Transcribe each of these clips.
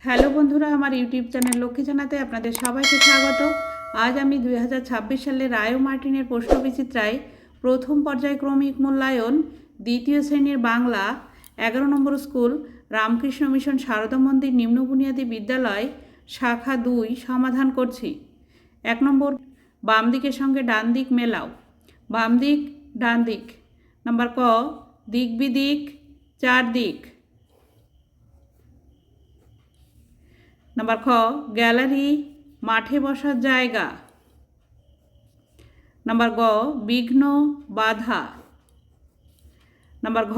Hello বন্ধুরা, আমার YouTube channel Lakshmi জানাতে আপনাদের সবাইকে স্বাগত। আজ আমি 2026 সালে রায় ও মার্টিনের প্রশ্নবিচিত্রায় প্রথম পর্যায়ক্রমিক মূল্যায়ন দ্বিতীয় শ্রেণীর বাংলা 11 নম্বর স্কুল রামকৃষ্ণ মিশন সারদা মন্দির নিম্ন বুনিয়াদী বিদ্যালয় শাখা 2 সমাধান করছি। 1 নম্বর, বাম দিকের সঙ্গে ডান দিক মেলাও। বাম দিক, ডান দিক। নাম্বার ক, দিক বিদিক, চারদিক। নাম্বার খ, গ্যালারি, মাঠে বসার জায়গা। নাম্বার গ, বিঘ্ন, বাধা। নাম্বার ঘ,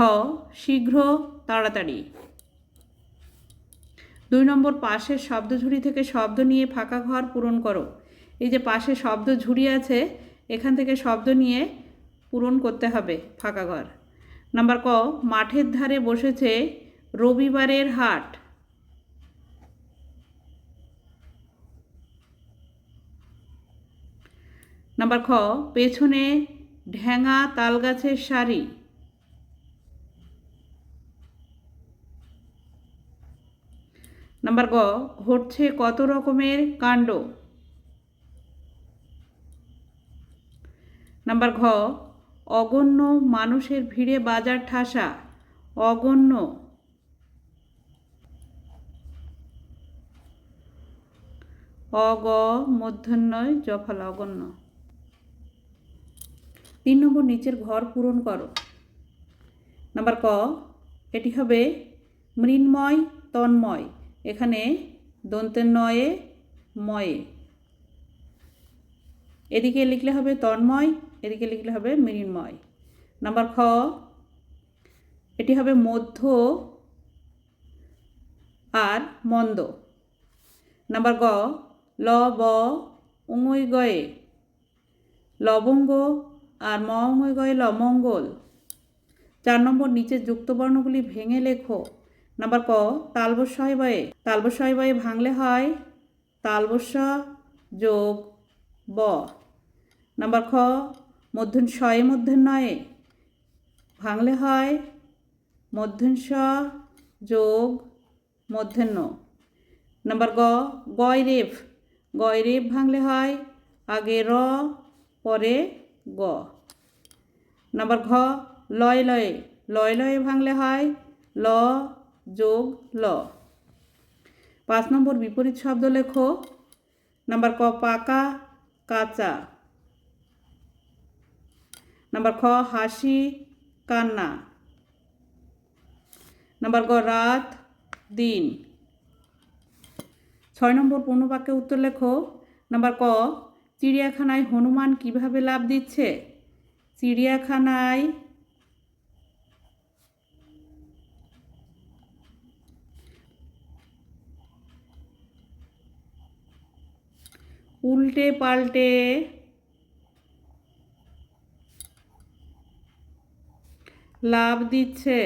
শীঘ্র, তাড়াতাড়ি। 2 নম্বর, পাশের শব্দঝুড়ি থেকে শব্দ নিয়ে ফাঁকা ঘর পূরণ করো। এই যে পাশে শব্দ ঝুড়ি আছে, এখান থেকে শব্দ নিয়ে পূরণ করতে হবে ফাঁকা ঘর। নাম্বার ক, মাঠের ধারে বসেছে রবিবারের হাট। নাম্বার খ, পেছনে ঢ্যাঙা তালগাছের সারি। নাম্বার গ, ঘটছে কত রকমের কাণ্ড। নাম্বার ঘ, অগণ্য মানুষের ভিড়ে বাজার ঠাসা। অগণ্য। অগ মূর্ধন্যয় জফলা, অগণ্য। 3 নম্বর, নিচের ঘর পূরণ করো। নাম্বার ক, এটি হবে মৃন্ময় তন্ময়। এখানে দন্তের নয়ে ময়ে। এদিকে লিখলে হবে তন্ময়, এদিকে লিখলে হবে মৃন্ময়। নাম্বার খ, এটি হবে মধ্য আর মন্দ। নাম্বার গ, ল ব উঙই গয়ে লবঙ্গ আর ম উঙই গয়ে লমঙ্গল। 4 নম্বর, নিচের যুক্তবর্ণগুলি ভেঙে লেখো। নাম্বার ক, তালবস্যয় বয়ে। তালবস্যয় বয়ে ভাঙলে হয় তালবস্য যোগ ব। নাম্বার খ, মূর্ধন্যয়ে মূর্ধন্যয়ে ভাঙলে হয় মূর্ধন্য যোগ মূর্ধন্য। নাম্বার গ, গয়রেফ। গয়রেফ ভাঙলে হয় আগে র পরে গ। নাম্বার ঘ, লয় লয়ে। লয় লয়ে ভাঙলে হয় ল যোগ ল। 5 নম্বর, বিপরীত শব্দ লেখো। নাম্বার ক, পাকা, কাঁচা। নাম্বার খ, হাসি, কান্না। নাম্বার গ, রাত, দিন। 6 নম্বর, পূর্ণবাক্যে উত্তর লেখো। নাম্বার ক, চিড়িয়াখানায় হনুমান কিভাবে লাফ দিচ্ছে। চিড়িয়াখানায় উল্টে পাল্টে লাফ দিচ্ছে।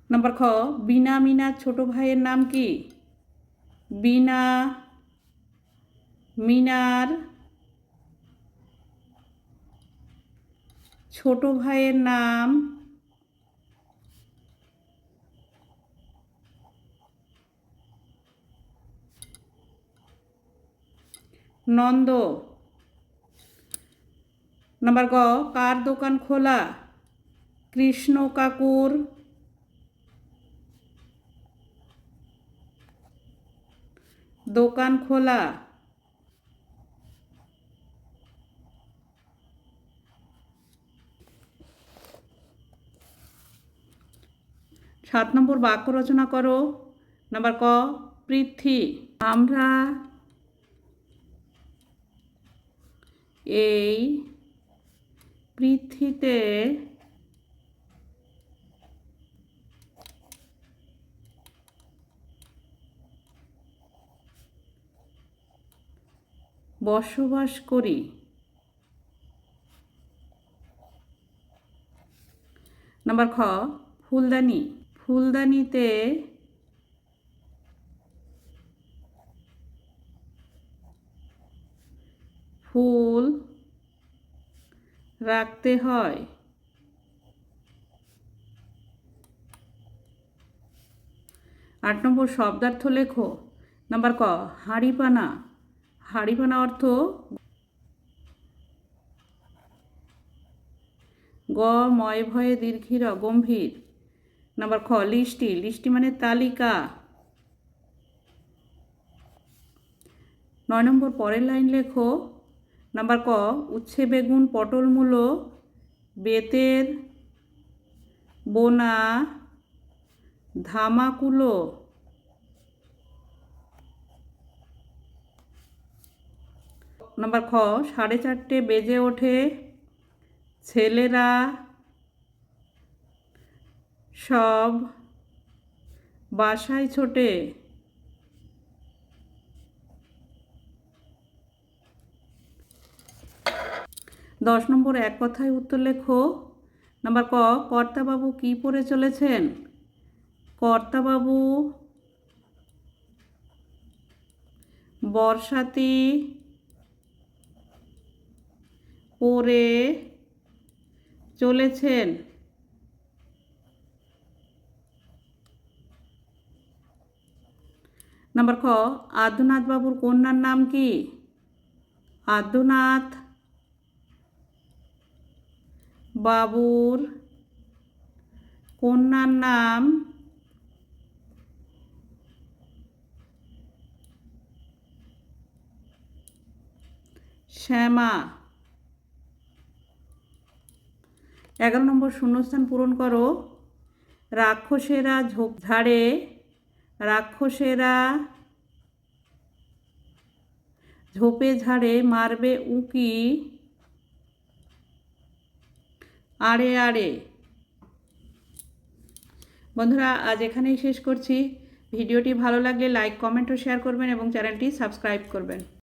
নাম্বার খ, বিনা মিনার ছোট ভাইয়ের নাম কি। বিনা মিনার ছোট ভাইয়ের নাম নন্দ। নাম্বার গ, কার দোকান খোলা। কৃষ্ণ কাকুর দোকান খোলা। 7 নম্বর, বাক্য রচনা করো। নাম্বার ক, পৃথ্বী। আমরা এই পৃথ্বীতে বসবাস করি। নাম্বার খ, ফুলদানি। ফুলদানিতে ফুল রাখতে হয়। 8 নম্বর শব্দার্থ লেখো। নাম্বার ক হাঁড়িপানা। হাঁড়িপানা অর্থ গ ময় ভয়ে দীর্ঘির গম্ভীর। নাম্বার খ লিস্টি। লিস্টি মানে তালিকা। 9 নম্বর পরের লাইন লেখো। নাম্বার ক উচ্ছে বেগুন পটল মূলো বেতের বোনা ধামাকুলো। নাম্বার খ 4:30 বেজে ওঠে ছেলেরা সব বাসায় ছোটে। দশ নম্বর এক কথায় উত্তর লেখো। নাম্বার ক কর্তাবাবু কি পরে চলেছেন? কর্তাবাবু বর্ষাতি পরে চলেছেন। নাম্বার খ আদ্যনাথ বাবুর কন্যার নাম কি? আদ্যনাথ বাবুর কন্যার নাম শ্যামা। 11 নম্বর শূন্যস্থান পূরণ করো। রাক্ষসেরা ঝোপঝাড়ে রাক্ষসেরা ঝোপে ঝাড়ে মারবে উঁকি আড়ে আড়ে। বন্ধুরা আজ এখানেই শেষ করছি। ভিডিওটি ভালো লাগলে লাইক কমেন্ট ও শেয়ার করবেন এবং চ্যানেলটি সাবস্ক্রাইব করবেন।